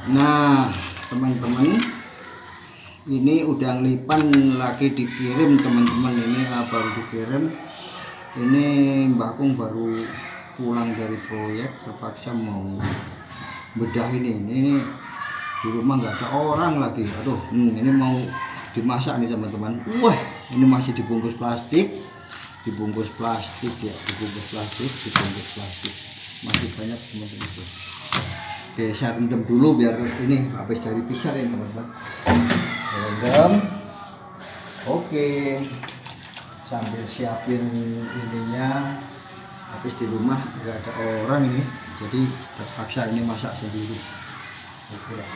Nah teman-teman, ini udang lipan lagi dikirim teman-teman. Ini baru dikirim. Ini Mbak Kung baru pulang dari proyek, terpaksa mau bedah ini di rumah nggak ada orang lagi. Aduh, ini mau dimasak nih teman-teman. Wah, ini masih dibungkus plastik ya, dibungkus plastik, masih banyak teman-teman. Oke, saya rendam dulu biar ini habis dari pisar ya teman-teman. Rendam. Oke, sambil siapin ininya. Habis di rumah nggak ada orang ini, jadi terpaksa ini masak sendiri. Oke.